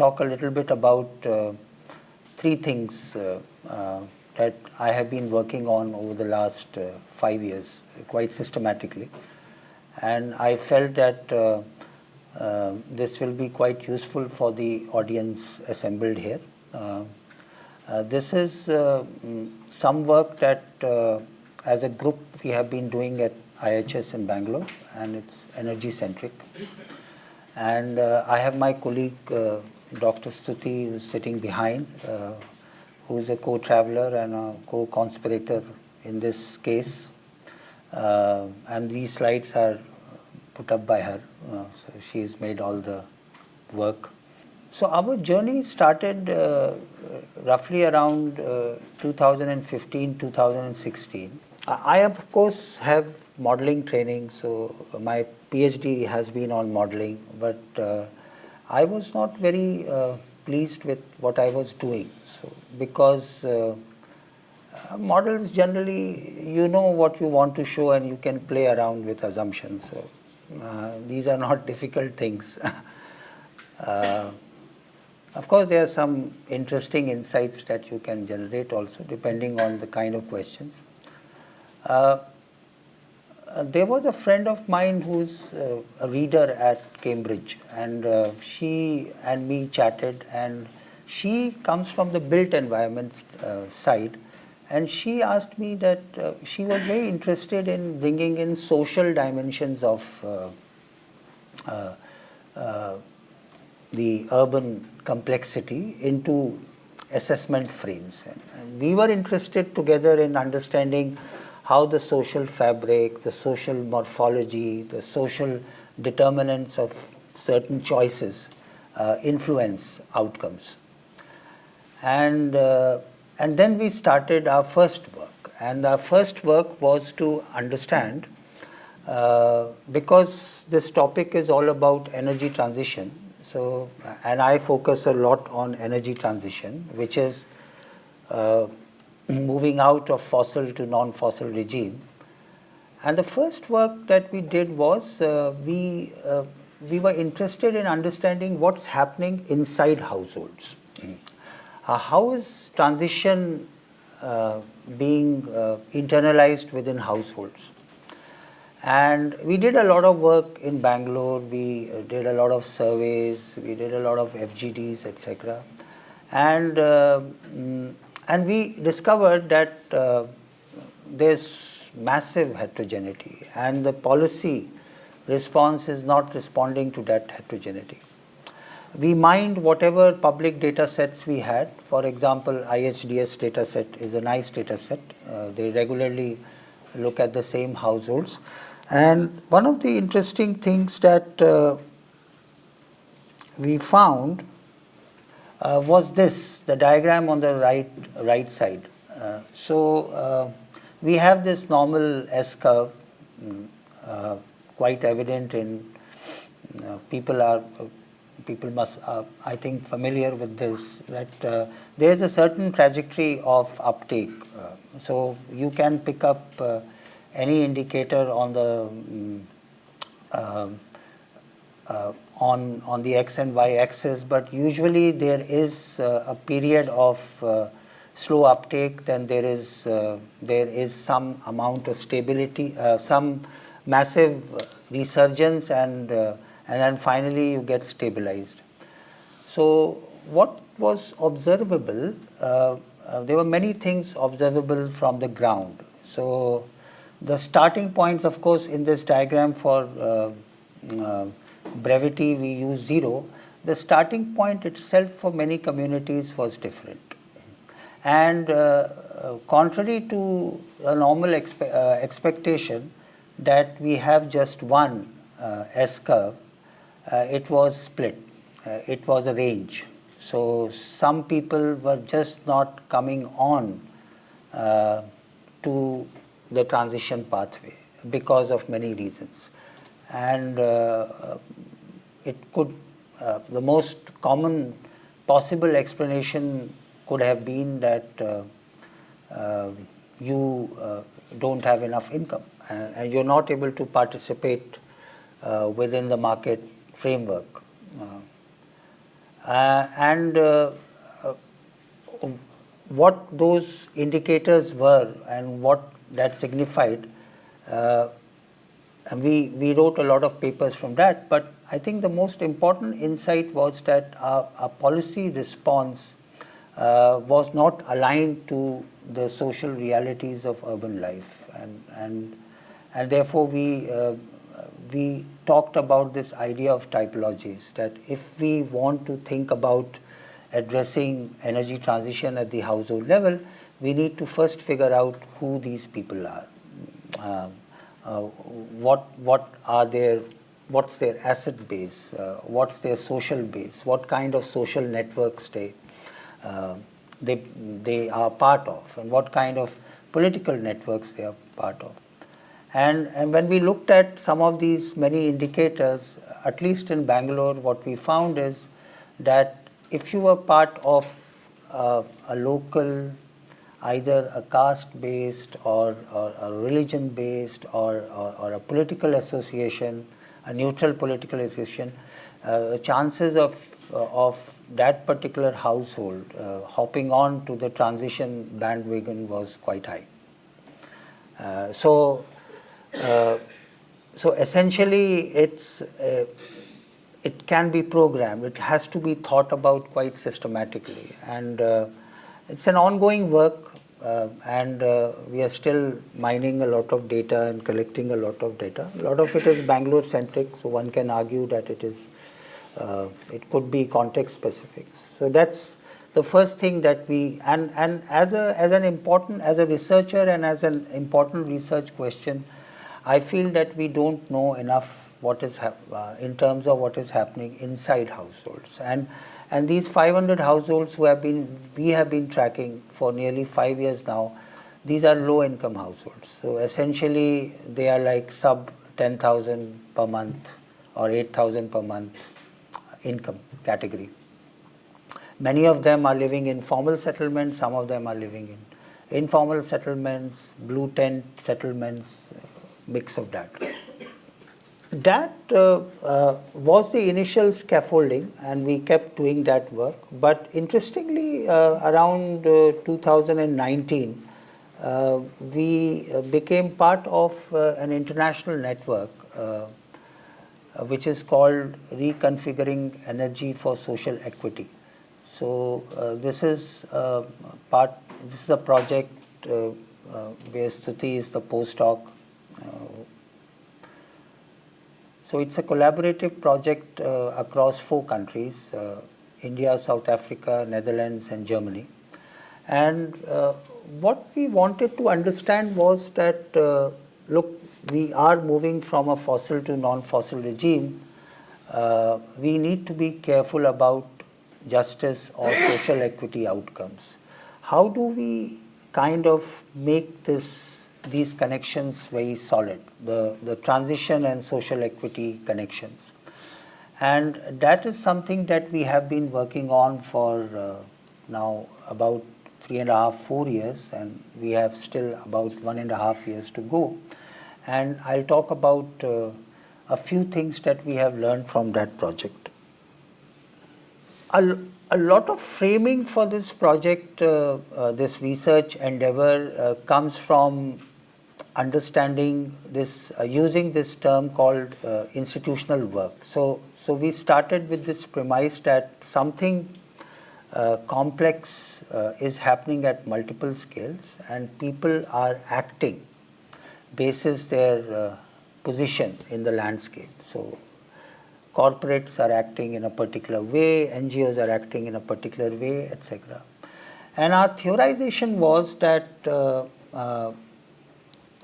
talk a little bit about three things that I have been working on over the last 5 years, quite systematically. And I felt that this will be quite useful for the audience assembled here. This is some work that as a group we have been doing at IHS in Bangalore, and it's energy centric. And I have my colleague Dr. Stuti, who's sitting behind, who is a co-traveler and a co-conspirator in this case. And these slides are put up by her, so she's made all the work. So our journey started roughly around 2015, 2016. I of course have modeling training, so my PhD has been on modeling, but I was not very pleased with what I was doing. So because models generally, you know what you want to show and you can play around with assumptions. So these are not difficult things. Of course, there are some interesting insights that you can generate also, depending on the kind of questions. There was a friend of mine who's a reader at Cambridge, and she and me chatted, and she comes from the built environment side, and she asked me that she was very interested in bringing in social dimensions of the urban complexity into assessment frames. And we were interested together in understanding how the social fabric, the social morphology, the social determinants of certain choices influence outcomes. And then we started our first work. And our first work was to understand, because this topic is all about energy transition, so, and I focus a lot on energy transition, which is moving out of fossil to non-fossil regime. And the first work that we did was we were interested in understanding what's happening inside households. How is transition being internalized within households? And we did a lot of work in Bangalore. We did a lot of surveys. We did a lot of FGDs, etc. And we discovered that there's massive heterogeneity, and the policy response is not responding to that heterogeneity. We mined whatever public data sets we had. For example, IHDS data set is a nice data set. They regularly look at the same households. And one of the interesting things that we found was this, the diagram on the right side. So we have this normal S-curve, quite evident in people must, I think, familiar with this, that there's a certain trajectory of uptake. So you can pick up any indicator on the on the x and y axis, but usually there is a period of slow uptake, then there is some amount of stability, some massive resurgence, and then finally you get stabilized. So what was observable, there were many things observable from the ground. So the starting points, of course, in this diagram for brevity we use 0. The starting point itself for many communities was different. And contrary to a normal expectation that we have just one S-curve, it was split. It was a range. So some people were just not coming on to the transition pathway because of many reasons. And it could, the most common possible explanation could have been that you don't have enough income and you're not able to participate within the market framework. And what those indicators were and what that signified, and we wrote a lot of papers from that, but I think the most important insight was that our policy response was not aligned to the social realities of urban life, and therefore we talked about this idea of typologies, that if we want to think about addressing energy transition at the household level, we need to first figure out who these people are. What's their asset base, what's their social base, what kind of social networks they are part of, and what kind of political networks they are part of. And when we looked at some of these many indicators, at least in Bangalore, what we found is that if you were part of a local, either a caste-based or a religion-based or a political association, a neutral political association, chances of that particular household hopping on to the transition bandwagon was quite high. So essentially, it can be programmed. It has to be thought about quite systematically, and it's an ongoing work. And we are still mining a lot of data and collecting a lot of data. A lot of it is Bangalore centric, so one can argue that it could be context specific. So that's the first thing that and as a researcher and as an important research question, I feel that we don't know enough what is in terms of what is happening inside households. And these 500 households we have been tracking for nearly 5 years now, these are low-income households. So essentially, they are like sub 10,000 per month or 8,000 per month income category. Many of them are living in formal settlements. Some of them are living in informal settlements, blue tent settlements, mix of that. That was the initial scaffolding, and we kept doing that work. But interestingly, around 2019, we became part of an international network which is called Reconfiguring Energy for Social Equity. So this is a project where Stuti is the postdoc. So it's a collaborative project across 4 countries, India, South Africa, Netherlands, and Germany. And what we wanted to understand was that, look, we are moving from a fossil to non-fossil regime. We need to be careful about justice or social equity outcomes. How do we kind of make these connections very solid, the transition and social equity connections? And that is something that we have been working on for now about 3.5, 4 years, and we have still about 1.5 years to go. And I'll talk about a few things that we have learned from that project. A lot of framing for this project, this research endeavor, comes from understanding this, using this term called institutional work. So we started with this premise that something complex is happening at multiple scales, and people are acting basis their position in the landscape. So corporates are acting in a particular way, NGOs are acting in a particular way, etc. And our theorization was that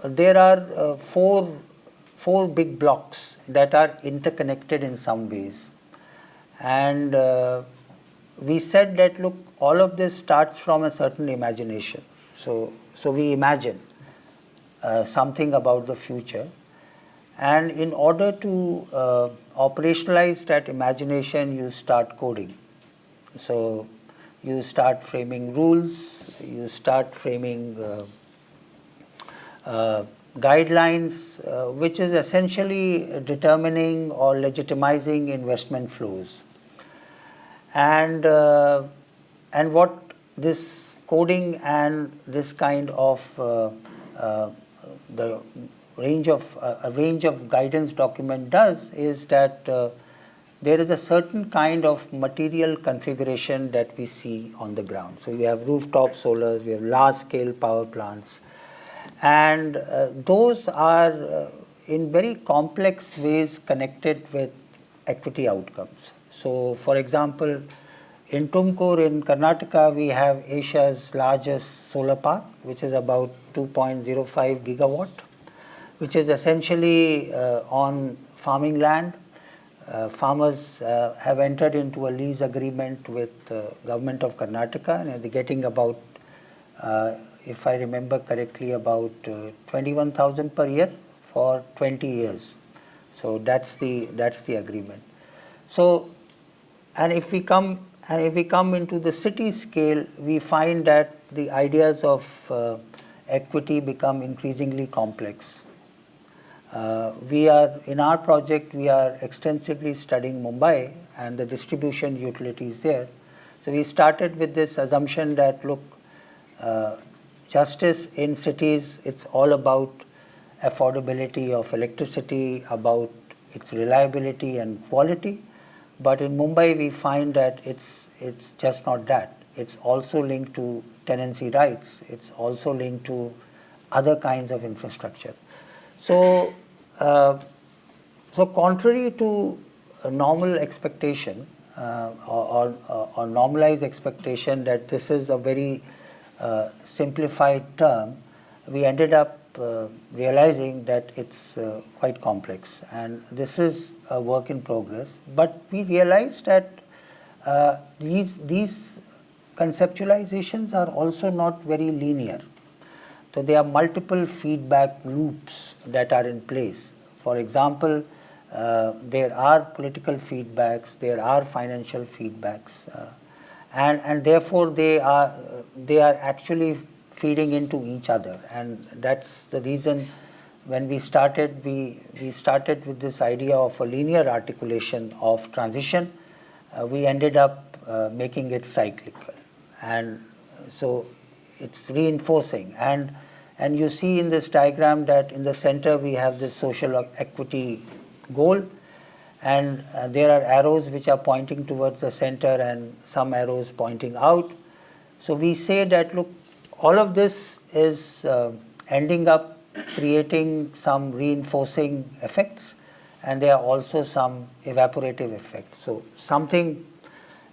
there are four big blocks that are interconnected in some ways. And we said that, look, all of this starts from a certain imagination. So we imagine something about the future. And in order to operationalize that imagination, you start coding. So you start framing rules, you start framing guidelines, which is essentially determining or legitimizing investment flows. And what this coding and this kind of the range of a range of guidance document does is that there is a certain kind of material configuration that we see on the ground. So we have rooftop solars, we have large-scale power plants, and those are in very complex ways connected with equity outcomes. So, for example, in Tumkur in Karnataka, we have Asia's largest solar park, which is about 2.05 gigawatt, which is essentially on farming land. Farmers have entered into a lease agreement with the government of Karnataka, and they're getting about, if I remember correctly, about 21,000 per year for 20 years. So that's the agreement. So, and if we come into the city scale, we find that the ideas of equity become increasingly complex. In our project, we are extensively studying Mumbai and the distribution utilities there. So we started with this assumption that, look, justice in cities, it's all about affordability of electricity, about its reliability and quality. But in Mumbai, we find that it's just not that. It's also linked to tenancy rights. It's also linked to other kinds of infrastructure. So, contrary to a normal expectation or normalized expectation that this is a very simplified term, we ended up realizing that it's quite complex, and this is a work in progress. But we realized that these conceptualizations are also not very linear. So there are multiple feedback loops that are in place. For example, there are political feedbacks, there are financial feedbacks, and therefore they are actually feeding into each other. And that's the reason when we started with this idea of a linear articulation of transition. We ended up making it cyclical, and so it's reinforcing. And you see in this diagram that in the center we have this social equity goal, and there are arrows which are pointing towards the center and some arrows pointing out. So we say that, look, all of this is ending up creating some reinforcing effects, and there are also some evaporative effects. So something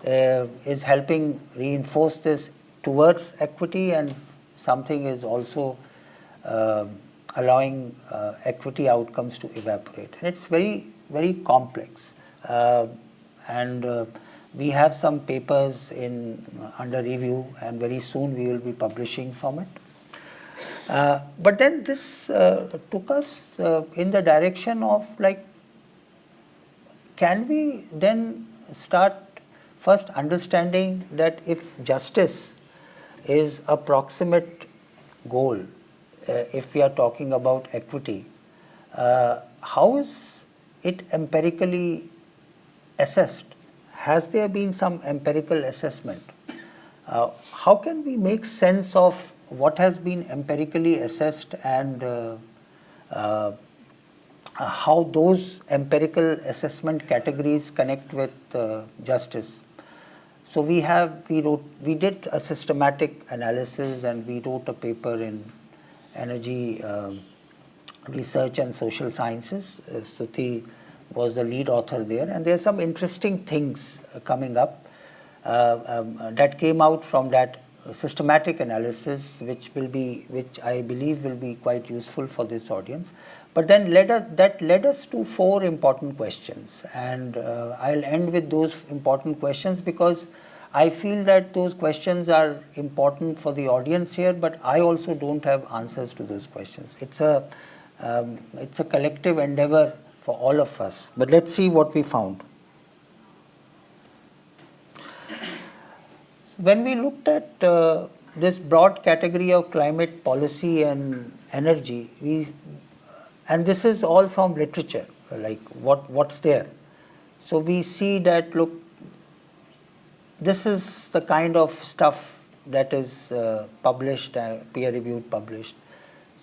is helping reinforce this towards equity, and something is also allowing equity outcomes to evaporate. And it's very, very complex. And we have some papers under review, and very soon we will be publishing from it. But then this took us in the direction of, like, can we then start first understanding that if justice is a proximate goal, if we are talking about equity, how is it empirically assessed? Has there been some empirical assessment? How can we make sense of what has been empirically assessed, and how those empirical assessment categories connect with justice? So we did a systematic analysis, and we wrote a paper in Energy Research and Social Sciences. Stuti was the lead author there, and there are some interesting things coming up that came out from that systematic analysis, which I believe will be quite useful for this audience. But then that led us to 4 important questions, and I'll end with those important questions because I feel that those questions are important for the audience here, but I also don't have answers to those questions. It's a collective endeavor for all of us. But let's see what we found. When we looked at this broad category of climate policy and energy, and this is all from literature, like what's there. So we see that, look, this is the kind of stuff that is published, peer-reviewed, published.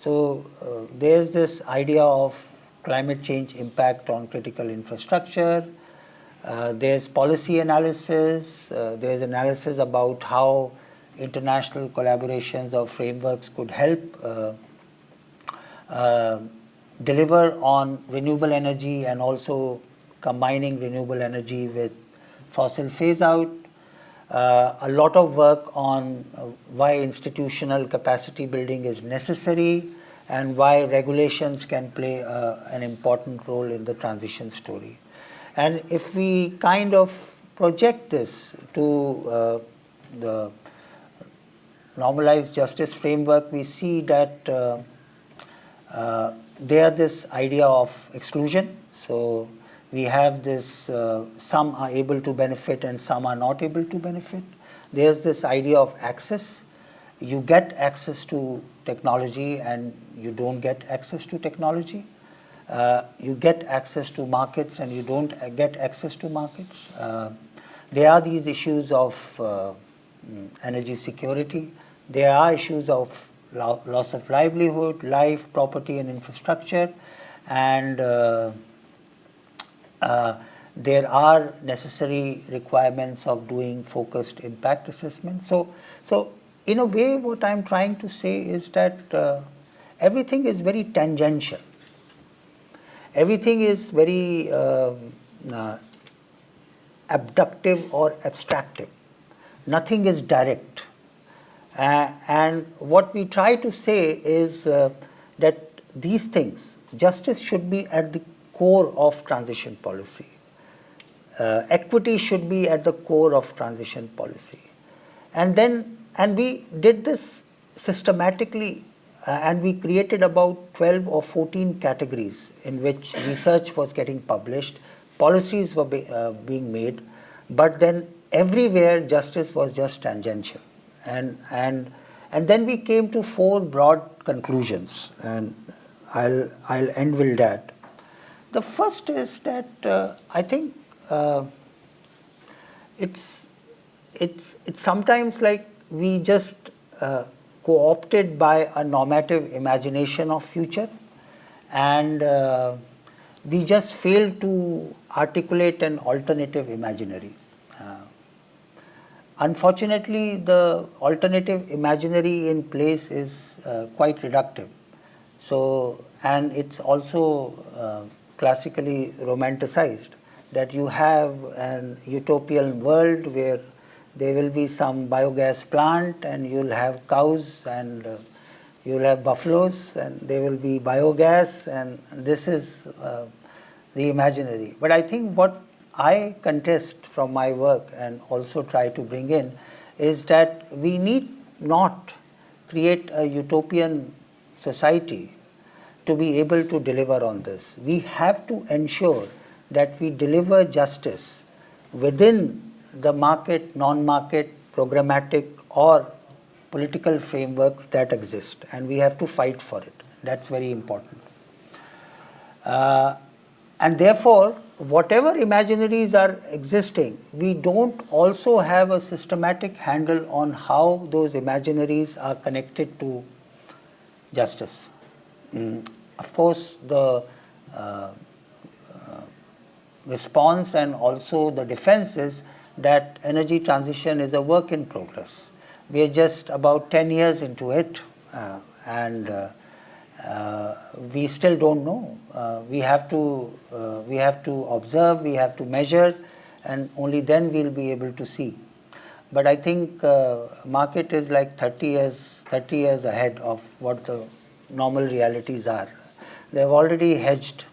So there's this idea of climate change impact on critical infrastructure. There's policy analysis. There's analysis about how international collaborations or frameworks could help deliver on renewable energy and also combining renewable energy with fossil phase out. A lot of work on why institutional capacity building is necessary and why regulations can play an important role in the transition story. And if we kind of project this to the normalized justice framework, we see that there this idea of exclusion. So we have this, some are able to benefit and some are not able to benefit. There's this idea of access. You get access to technology and you don't get access to technology. You get access to markets and you don't get access to markets. There are these issues of energy security. There are issues of loss of livelihood, life, property and infrastructure, and there are necessary requirements of doing focused impact assessment. So in a way, what I'm trying to say is that everything is very tangential. Everything is very abductive or abstractive. Nothing is direct. And what we try to say is that these things, justice should be at the core of transition policy. Equity should be at the core of transition policy. And we did this systematically, and we created about 12 or 14 categories in which research was getting published, policies were being made, but then everywhere justice was just tangential. And then we came to 4 broad conclusions, and I'll end with that. The first is that I think it's sometimes like we just co-opted by a normative imagination of future, and we just failed to articulate an alternative imaginary. Unfortunately, the alternative imaginary in place is quite reductive. So, and it's also classically romanticized, that you have an utopian world where there will be some biogas plant and you'll have cows and you'll have buffaloes and there will be biogas, and this is the imaginary. But I think what I contest from my work and also try to bring in is that we need not create a utopian society to be able to deliver on this. We have to ensure that we deliver justice within the market, non-market, programmatic or political frameworks that exist, and we have to fight for it. That's very important. And therefore, whatever imaginaries are existing, we don't also have a systematic handle on how those imaginaries are connected to justice. Of course, the response and also the defense is that energy transition is a work in progress. We are just about 10 years into it, and we still don't know. We have to observe, we have to measure, and only then we'll be able to see. But I think market is like 30 years ahead of what the normal realities are. They've already hedged.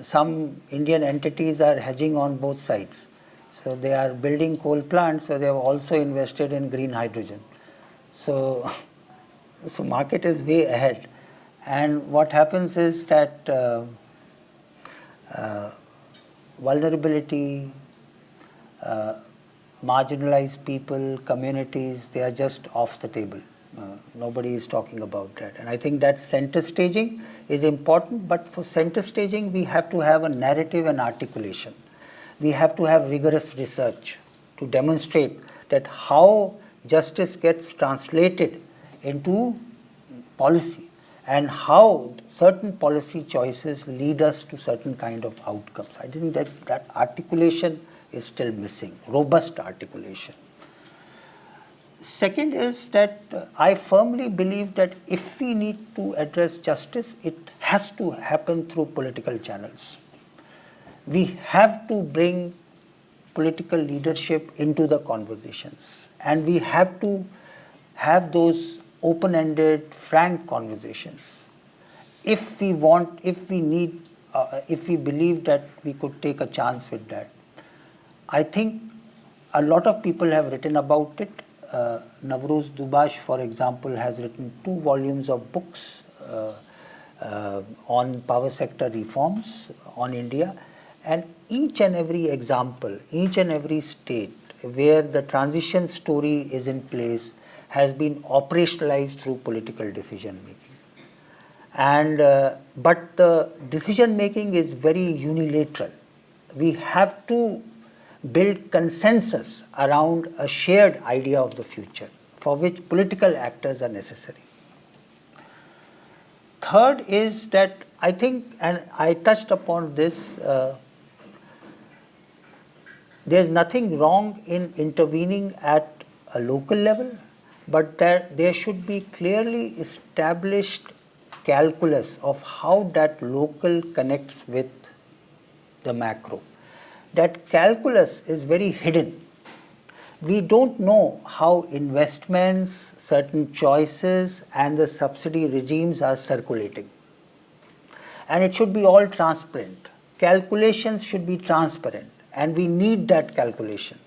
Some Indian entities are hedging on both sides. So they are building coal plants, so they have also invested in green hydrogen. So market is way ahead. And what happens is that vulnerability, marginalized people, communities, they are just off the table. Nobody is talking about that. And I think that center staging is important, but for center staging, we have to have a narrative and articulation. we have to have rigorous research to demonstrate that how justice gets translated into policy and how certain policy choices lead us to certain kind of outcomes. I think that articulation is still missing, robust articulation. Second is that I firmly believe that if we need to address justice, it has to happen through political channels. We have to bring political leadership into the conversations, and we have to have those open-ended, frank conversations. If we believe that we could take a chance with that. I think a lot of people have written about it. Navroz Dubash, for example, has written 2 volumes of books on power sector reforms on India, and each and every example, each and every state where the transition story is in place has been operationalized through political decision making. And but the decision making is very unilateral. We have to build consensus around a shared idea of the future, for which political actors are necessary. Third is that I think, and I touched upon this, there's nothing wrong in intervening at a local level, but there should be clearly established calculus of how that local connects with the macro. That calculus is very hidden. We don't know how investments, certain choices, and the subsidy regimes are circulating. And it should be all transparent. Calculations should be transparent, and we need that calculation.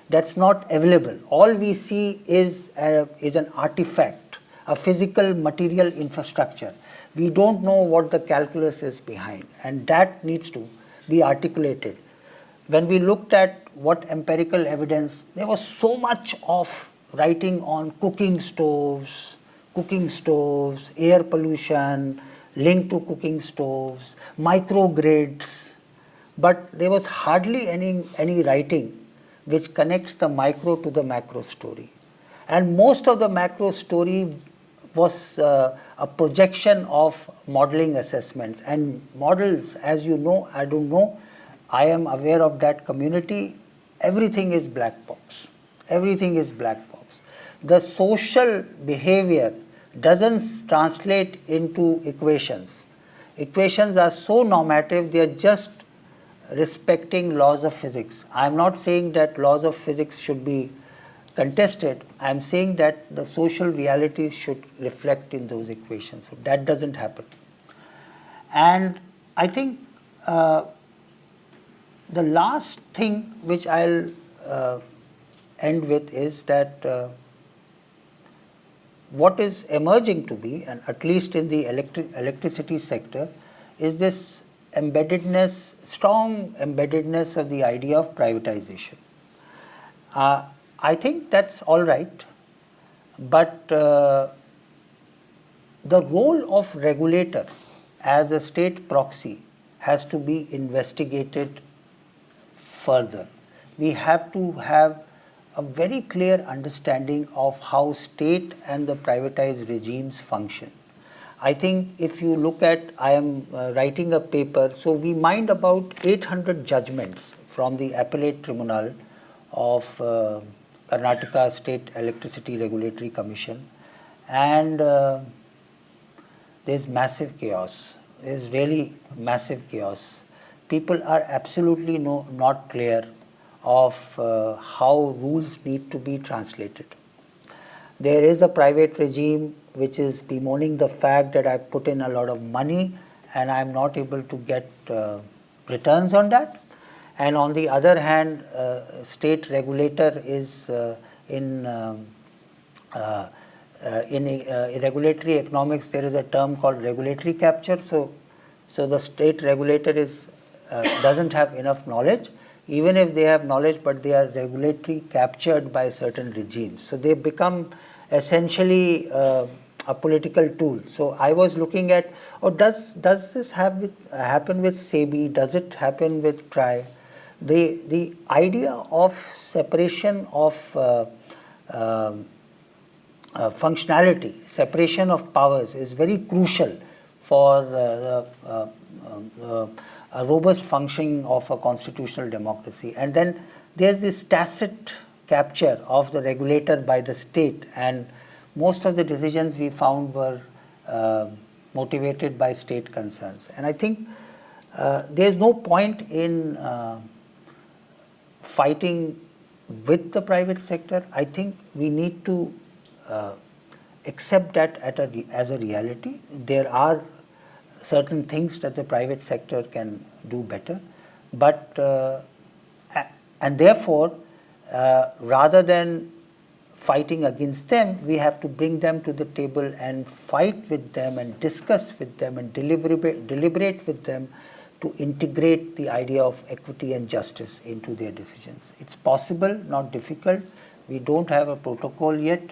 That's not available. All we see is an artifact, a physical material infrastructure. We don't know what the calculus is behind, and that needs to be articulated. When we looked at what empirical evidence, there was so much of writing on cooking stoves, air pollution, linked to cooking stoves, microgrids, but there was hardly any writing which connects the micro to the macro story. And most of the macro story was a projection of modeling assessments. And models, as you know, I don't know, I am aware of that community, everything is black box. Everything is black box. The social behavior doesn't translate into equations. Equations are so normative, they are just respecting laws of physics. I am not saying that laws of physics should be contested. I am saying that the social realities should reflect in those equations. So that doesn't happen. And I think the last thing which I'll end with is that what is emerging to be, and at least in the electricity sector, is this embeddedness, strong embeddedness of the idea of privatization. I think that's all right, but the role of regulator as a state proxy has to be investigated further. We have to have a very clear understanding of how state and the privatized regimes function. I think if you look at, I am writing a paper, so we mined about 800 judgments from the appellate tribunal of Karnataka State Electricity Regulatory Commission, and there's massive chaos. There's really massive chaos. People are absolutely not clear of how rules need to be translated. There is a private regime which is bemoaning the fact that I put in a lot of money and I'm not able to get returns on that. And on the other hand, state regulator is in regulatory economics, there is a term called regulatory capture. So the state regulator doesn't have enough knowledge, even if they have knowledge, but they are regulatory captured by certain regimes. So they become essentially a political tool. So I was looking at, does this happen with SEBI? Does it happen with TRI? the idea of separation of functionality, separation of powers is very crucial for a robust functioning of a constitutional democracy. And then there's this tacit capture of the regulator by the state, and most of the decisions we found were motivated by state concerns. And I think there's no point in fighting with the private sector. I think we need to accept that as a reality. There are certain things that the private sector can do better, but and therefore, rather than fighting against them, we have to bring them to the table and fight with them and discuss with them and deliberate with them to integrate the idea of equity and justice into their decisions. It's possible, not difficult. We don't have a protocol yet,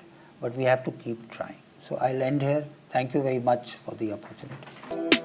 but we have to keep trying. So I'll end here. Thank you very much for the opportunity.